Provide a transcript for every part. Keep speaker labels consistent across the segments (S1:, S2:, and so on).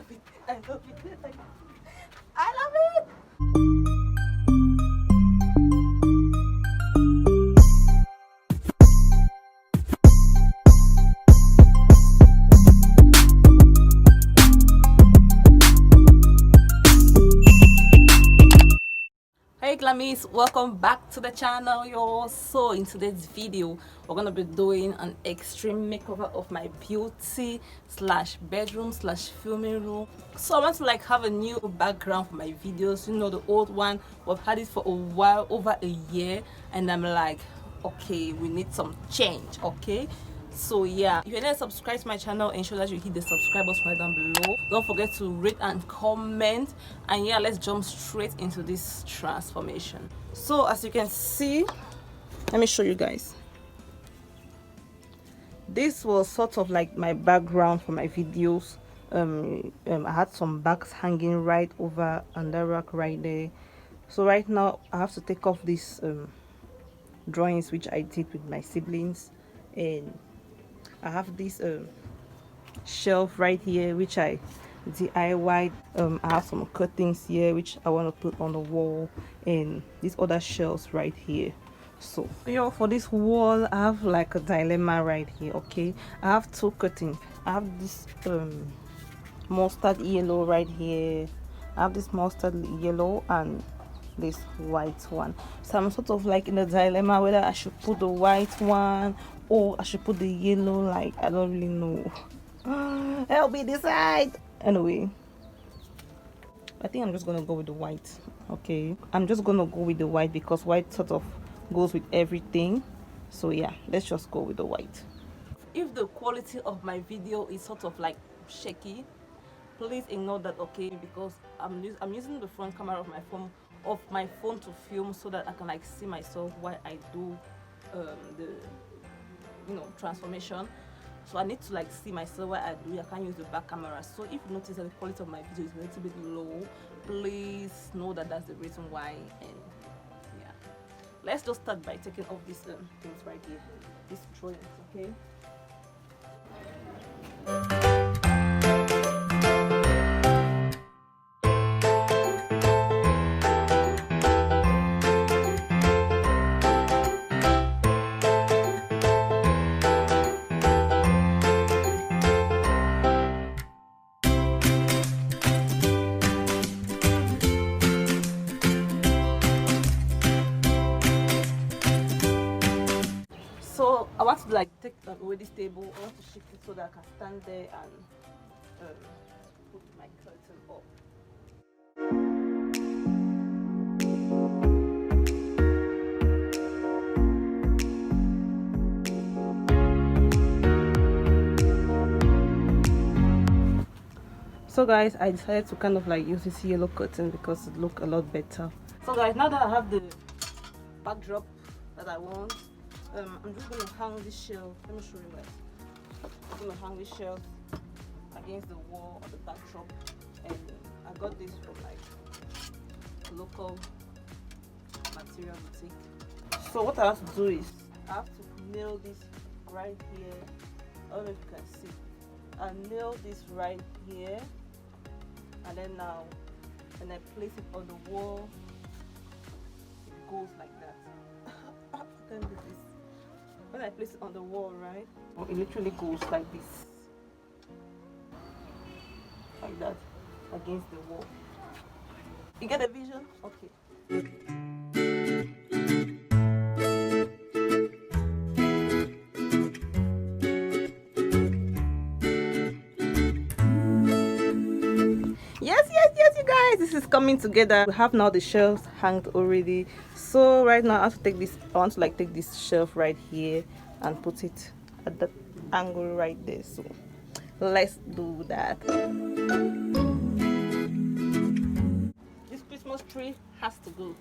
S1: love it. I love it. I love it. Hey Glamies, welcome back to the channel, y'all. So in today's video we're gonna be doing an extreme makeover of my beauty slash bedroom slash filming room. So I want to have a new background for my videos. You know, the old one, we've had it for a while, over a year, and I'm like, okay, we need some change. Okay, so yeah, if you're not subscribed to my channel, ensure that you hit the subscribe button right down below. Don't forget to rate and comment, and yeah, let's jump straight into this transformation. So as you can see, let me show you guys. This was sort of like my background for my videos. I had some bags hanging right over under rack right there. So right now I have to take off these drawings which I did with my siblings, and I have this shelf right here which I DIY. I have some curtains here which I want to put on the wall, and these other shelves right here. So for this wall I have like a dilemma right here. Okay, I have two curtains. I have this mustard yellow right here. I have this mustard yellow and this white one. So I'm sort of like in a dilemma whether I should put the white one or I should put the yellow. Like, I don't really know. Help me decide. Anyway, I think I'm just gonna go with the white. Okay, I'm just gonna go with the white because white sort of goes with everything. So yeah, let's just go with the white. If the quality of my video is sort of like shaky, please ignore that, okay? Because I'm using the front camera of my phone to film, so that I can like see myself while I do the transformation. So I need to like see myself while I do it. I can't use the back camera. So if you notice that the quality of my video is a little bit low, please know that that's the reason why. And yeah, let's just start by taking off these things right here, these drawings. Okay. So I want to like take away this table. I want to shift it so that I can stand there and put my curtain up. So guys, I decided to kind of like use this yellow curtain because it look a lot better. So guys, now that I have the backdrop that I want, I'm just gonna hang this shelf. Let me show you guys. I'm gonna hang this shelf against the wall of the backdrop, and I got this from like a local material boutique. So what I have to do is I have to nail this right here. I don't know if you can see. I nail this right here, and then now when I place it on the wall, it goes like that. I can't do this. When I place it on the wall, right, it literally goes like this, like that, against the wall. You get the vision? Okay. Yes, you guys, this is coming together. We have now the shelves hanged already. So right now I have to take this, I want to like take this shelf right here and put it at that angle right there. So let's do that. This Christmas tree has to go.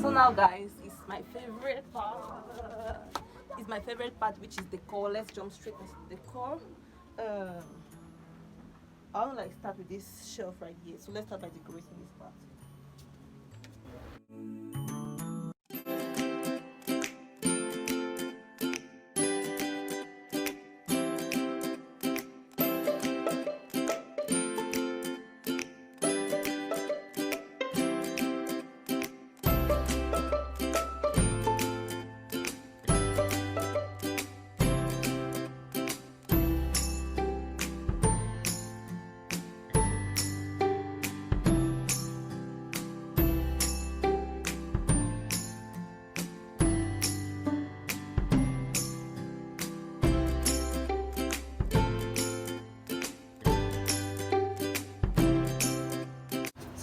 S1: So now guys, it's my favorite part. It's my favorite part, which is decor. Let's jump straight into decor. I want to like start with this shelf right here. So let's start by decorating this part.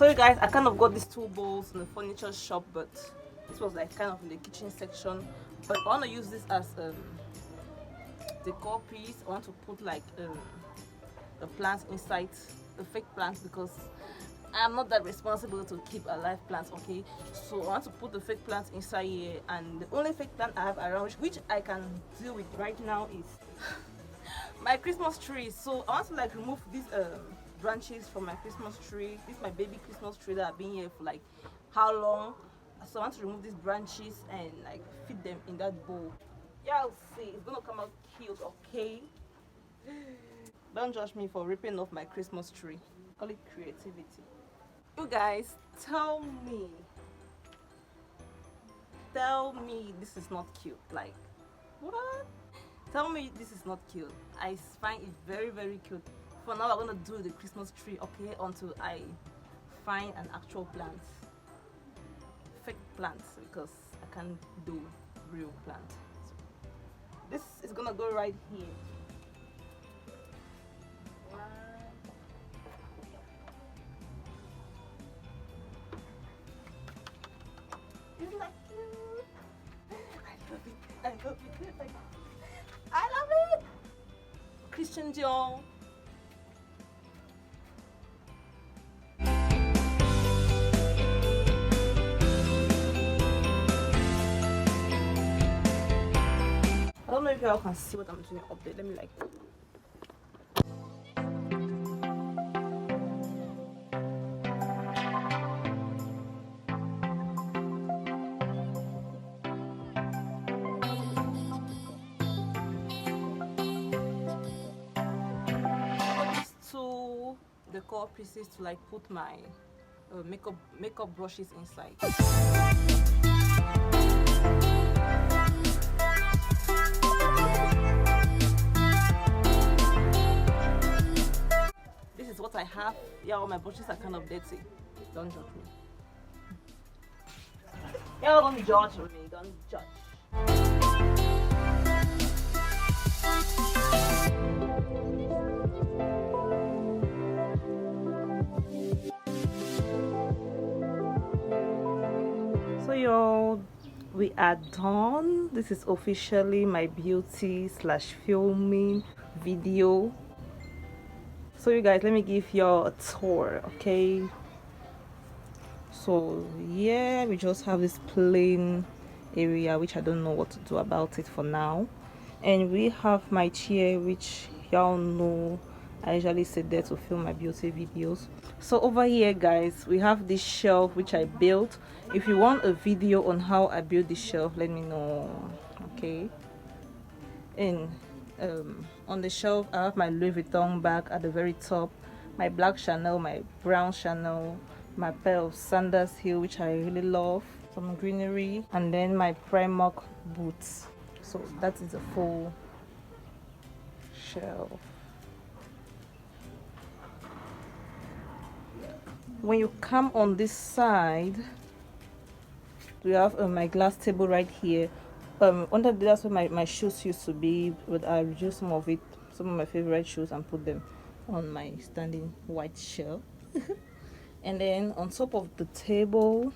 S1: So you guys, I kind of got these two bowls in the furniture shop, but this was like kind of in the kitchen section. But I want to use this as decor piece. I want to put like a plant inside, a fake plant, because I'm not that responsible to keep alive plants, okay? So I want to put the fake plant inside here, and the only fake plant I have around, which I can deal with right now, is my Christmas tree. So I want to like remove these branches from my Christmas tree. This is my baby Christmas tree that have been here for like how long? So I want to remove these branches and like fit them in that bowl. Y'all see, it's gonna come out cute, okay? Don't judge me for ripping off my Christmas tree. Call it creativity. You guys, tell me this is not cute. Like, what? Tell me this is not cute. I find it very, very cute. For now, I'm gonna do the Christmas tree, okay, until I find an actual plant. Fake plants, because I can't do real plants. So, this is gonna go right here. Isn't that cute? I love it. I love it. Christian Dior. I don't know if y'all can see what I'm doing up there. Let me like. Decor pieces to like put my makeup brushes inside. This is what I have. Yeah, all my brushes are kind of dirty. Don't judge me. Yeah, don't judge me. Don't judge. So y'all, we are done. This is officially my beauty / filming video. So you guys, let me give y'all a tour, okay? So yeah, we just have this plain area, which I don't know what to do about it for now. And we have my chair, which y'all know I usually sit there to film my beauty videos. So over here guys, we have this shelf which I built. If you want a video on how I built this shelf, let me know, okay? And on the shelf I have my Louis Vuitton bag at the very top, my black Chanel, my brown Chanel, my pair of sandals heel which I really love, some greenery, and then my Primark boots. So that is a full shelf. When you come on this side, we have my glass table right here. Under that's where my shoes used to be, but I reduced some of my favorite shoes, and put them on my standing white shelf. And then on top of the table,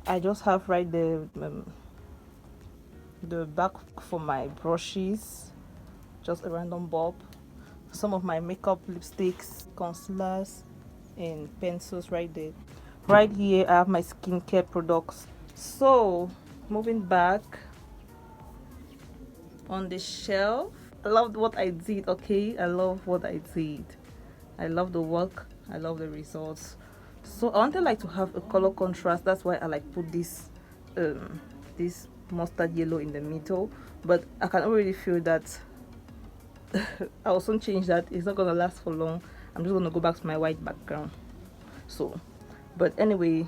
S1: I just have right there the back for my brushes, just a random bulb, some of my makeup, lipsticks, concealers, and pencils right there. Right here I have my skincare products. So moving back on the shelf, I loved what I did, okay? I love what I did. I love the work, I love the results. So I wanted like to have a color contrast. That's why I like put this this mustard yellow in the middle, but I can already feel that I'll soon change that. It's not gonna last for long. I'm just gonna go back to my white background. So, but anyway,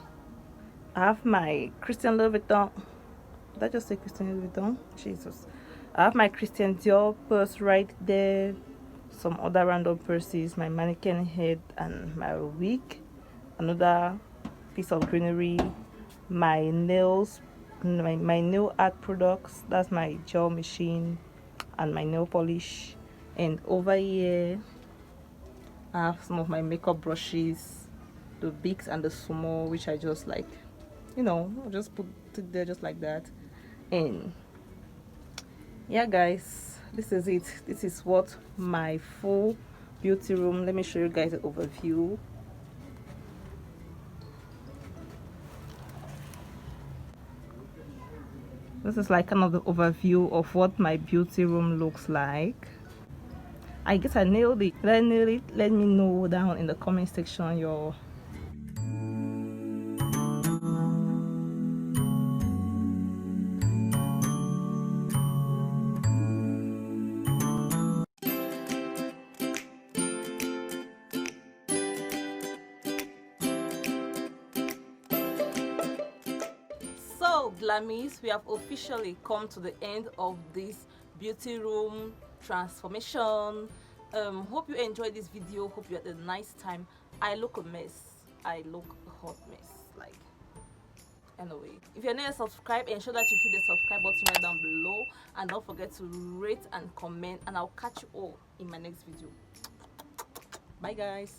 S1: I have my Christian Louis Vuitton. Did I just say Christian Louis Vuitton? Jesus. I have my Christian Dior purse right there, some other random purses, my mannequin head and my wig, another piece of greenery, my nails, my nail art products, that's my gel machine and my nail polish. And over here I have some of my makeup brushes, the bigs and the small, which I just like, you know, I'll just put it there just like that. And yeah guys, this is it. This is what my full beauty room. Let me show you guys an overview. This is like kind of the overview of what my beauty room looks like. I guess I nailed it. Did I nail it? Let me know down in the comment section, y'all. So Glamies, we have officially come to the end of this beauty room transformation. Hope you enjoyed this video. Hope you had a nice time. I look a mess. I look a hot mess. Like, anyway, if you're not yet subscribed, ensure that you hit the subscribe button right down below, and don't forget to rate and comment, and I'll catch you all in my next video. Bye guys.